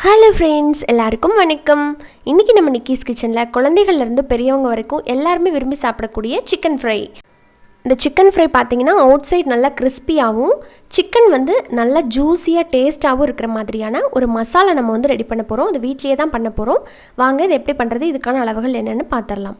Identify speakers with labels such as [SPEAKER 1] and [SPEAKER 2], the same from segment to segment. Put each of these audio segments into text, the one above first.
[SPEAKER 1] Hello friends, எல்லாருக்கும் வணக்கம். இன்றைக்கி நம்ம நிக்கிஸ் கிச்சனில் குழந்தைகள்லேருந்து பெரியவங்க வரைக்கும் எல்லாருமே விரும்பி சாப்பிடக்கூடிய சிக்கன் ஃப்ரை. இந்த சிக்கன் ஃப்ரை பார்த்திங்கன்னா அவுட் சைட் நல்லா கிறிஸ்பியாகவும் சிக்கன் நல்லா ஜூஸியாக டேஸ்ட்டாகவும் இருக்கிற மாதிரியான ஒரு மசாலா நம்ம ரெடி பண்ண போகிறோம். அது வீட்லேயே தான் பண்ண போகிறோம். வாங்க இது எப்படி பண்ணுறது, இதுக்கான அளவுகள் என்னென்னு பார்த்துடலாம்.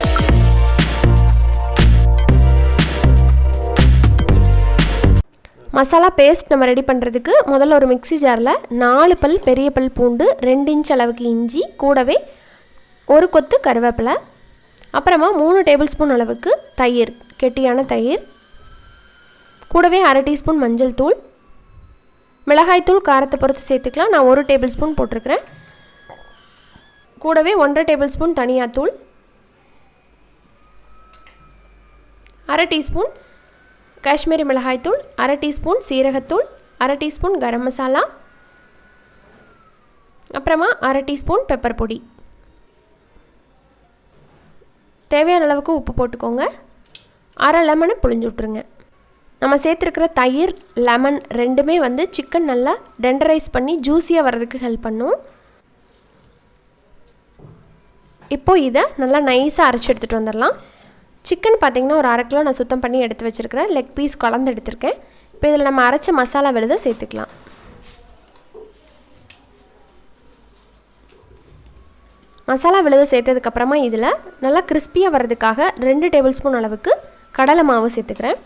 [SPEAKER 1] மசாலா பேஸ்ட் நம்ம ரெடி பண்ணுறதுக்கு முதல்ல ஒரு மிக்ஸி ஜாரில் 4 பல் பெரிய பல் பூண்டு, 2 இன்ச் அளவுக்கு இஞ்சி, கூடவே ஒரு கொத்து கருவேப்பிலை, அப்புறமா 3 டேபிள் ஸ்பூன் அளவுக்கு தயிர், கெட்டியான தயிர், கூடவே 1/2 டீஸ்பூன் மஞ்சள் தூள், மிளகாய்த்தூள் காரத்தை பொறுத்து சேர்த்துக்கலாம். நான் 1 டேபிள் ஸ்பூன் போட்டிருக்கிறேன். கூடவே 1/2 டேபிள் ஸ்பூன் தனியாத்தூள், 1/2 டீஸ்பூன் காஷ்மீரி மிளகாய்த்தூள், 1/2 டீஸ்பூன் சீரகத்தூள், 1/2 டீஸ்பூன் கரம் மசாலா, அப்புறமா 1/2 டீஸ்பூன் பெப்பர் பொடி. தேவையான அளவுக்கு உப்பு போட்டுக்கோங்க. 1/2 லெமனை புழிஞ்சு விட்ருங்க. நம்ம சேர்த்துருக்கிற தயிர், லெமன் ரெண்டுமே சிக்கன் நல்லா டெண்டரைஸ் பண்ணி ஜூஸியாக வர்றதுக்கு ஹெல்ப் பண்ணும். இப்போது இதை நல்லா நைஸாக அரைச்சி எடுத்துகிட்டு வந்துடலாம். சிக்கன் பார்த்திங்கன்னா ஒரு 1/2 கிலோ நான் சுத்தம் பண்ணி எடுத்து வச்சுருக்கிறேன். லெக் பீஸ் கலந்து எடுத்துருக்கேன். இப்போ இதில் நம்ம அரைச்ச மசாலா விழுதை சேர்த்துக்கலாம். மசாலா விழுதை சேர்த்ததுக்கப்புறமா இதில் நல்லா கிறிஸ்பியாக வர்றதுக்காக 2 டேபிள் ஸ்பூன் அளவுக்கு கடலை மாவு சேர்த்துக்கிறேன்.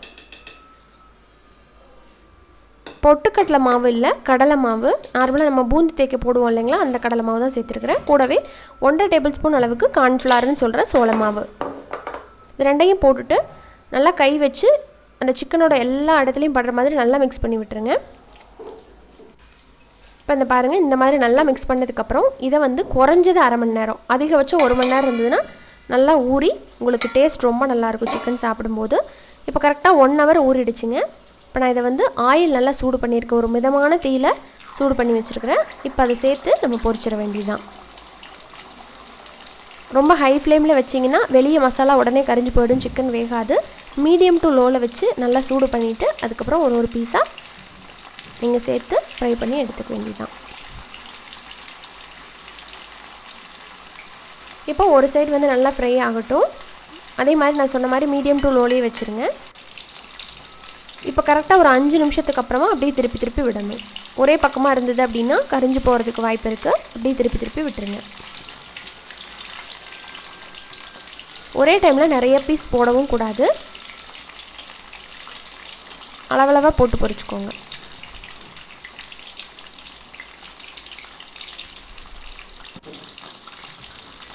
[SPEAKER 1] பொட்டுக்கடலை மாவு இல்லை, கடலை மாவு. நார்மலாக நம்ம பூந்தி தேய்க்க போடுவோம் இல்லைங்களா, அந்த கடலை மாவு தான் சேர்த்துருக்கிறேன். கூடவே 1/2 டேபிள் ஸ்பூன் அளவுக்கு கார்ன்ஃப்ளவர்னு சொல்கிற சோள மாவு. இது ரெண்டையும் போட்டுட்டு நல்லா கை வச்சு அந்த சிக்கனோட எல்லா இடத்துலையும் படுற மாதிரி நல்லா மிக்ஸ் பண்ணி விட்டுருங்க. இப்போ இந்த பாருங்கள், இந்த மாதிரி நல்லா மிக்ஸ் பண்ணதுக்கப்புறம் இதை குறைஞ்சது 1/2 மணி நேரம், அதிகபட்சம் 1 மணி நேரம் இருந்ததுன்னா நல்லா ஊறி உங்களுக்கு டேஸ்ட் ரொம்ப நல்லாயிருக்கும் சிக்கன் சாப்பிடும்போது. இப்போ கரெக்டாக 1 ஹவர் ஊறிடுச்சுங்க. இப்போ நான் இதை ஆயில் நல்லா சூடு பண்ணியிருக்கேன். ஒரு மிதமான தீயில் சூடு பண்ணி வச்சுருக்கிறேன். இப்போ அதை சேர்த்து நம்ம பொரிச்சிட வேண்டியதுதான். ரொம்ப ஹை ஃப்ளேமில் வச்சிங்கன்னா வெளியே மசாலா உடனே கரிஞ்சு போயிடும், சிக்கன் வேகாது. மீடியம் டு லோவில் வச்சு நல்லா சூடு பண்ணிவிட்டு அதுக்கப்புறம் ஒரு பீஸாக நீங்கள் சேர்த்து ஃப்ரை பண்ணி எடுத்துக்க வேண்டியதுதான். இப்போ ஒரு சைடு நல்லா ஃப்ரை ஆகட்டும். அதே மாதிரி நான் சொன்ன மாதிரி மீடியம் டு லோலேயே வச்சுருங்க. இப்போ கரெக்டாக ஒரு 5 நிமிஷத்துக்கு அப்புறமா அப்படியே திருப்பி திருப்பி விடணும். ஒரே பக்கமாக இருந்தது அப்படின்னா கரிஞ்சு போகிறதுக்கு வாய்ப்பு இருக்குது. அப்படியே திருப்பி திருப்பி விட்டுருங்க. ஒரே டைமில் நிறைய பீஸ் போடவும் கூடாது. அளவளவாக போட்டு பொரிச்சுக்கோங்க.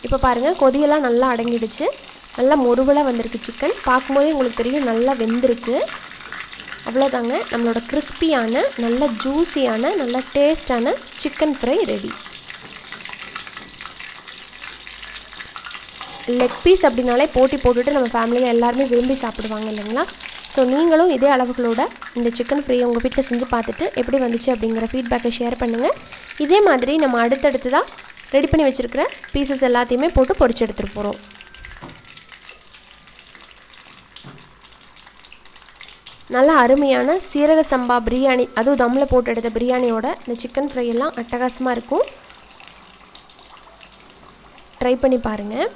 [SPEAKER 1] இப்போ பாருங்கள், கொதியெல்லாம் நல்லா அடங்கிடுச்சு. நல்லா முருவலாக வந்திருக்கு சிக்கன். பார்க்கும்போதே உங்களுக்கு தெரியும் நல்லா வெந்திருக்கு. அவ்வளோதாங்க, நம்மளோட கிறிஸ்பியான நல்ல ஜூஸியான நல்ல டேஸ்டான சிக்கன் ஃப்ரை ரெடி. லெக் பீஸ் அப்படின்னாலே போட்டி போட்டுட்டு நம்ம ஃபேமிலியில் எல்லாருமே விரும்பி சாப்பிடுவாங்க இல்லைங்களா. ஸோ நீங்களும் இதே அளவுகளோட இந்த சிக்கன் ஃப்ரையை உங்கள் வீட்டில் செஞ்சு பார்த்துட்டு எப்படி வந்துச்சு அப்படிங்கிற ஃபீட்பேக்கை ஷேர் பண்ணுங்கள். இதே மாதிரி நம்ம அடுத்தடுத்ததாக ரெடி பண்ணி வச்சுருக்கிற பீசஸ் எல்லாத்தையுமே போட்டு பொரிச்சு எடுத்துகிட்டு போகிறோம். நல்லா அருமையான சீரக சம்பா பிரியாணி, அதுவும் தம்மில் போட்டு எடுத்த பிரியாணியோட இந்த சிக்கன் ஃப்ரை எல்லாம் அட்டகாசமாக இருக்கும். ட்ரை பண்ணி பாருங்கள்.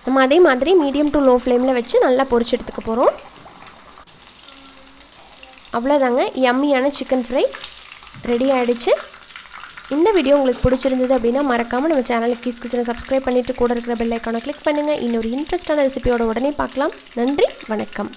[SPEAKER 1] நம்ம அதே மாதிரி மீடியம் டு லோ ஃப்ளேமில் வச்சு நல்லா பொரிச்சு எடுத்துக்க போகிறோம். அவ்வளோதாங்க, யம்மியான சிக்கன் ஃப்ரை ரெடி ஆகிடுச்சு. இந்த வீடியோ உங்களுக்கு பிடிச்சிருந்தது அப்படின்னா மறக்காமல் நம்ம சேனலுக்கு கிஸ் கிச்சனை சப்ஸ்கிரைப் பண்ணிவிட்டு கூட இருக்கிற பெல் ஐக்கானை கிளிக் பண்ணுங்கள். இன்னொரு இன்ட்ரெஸ்டான ரெசிபியோட உடனே பார்க்கலாம். நன்றி, வணக்கம்.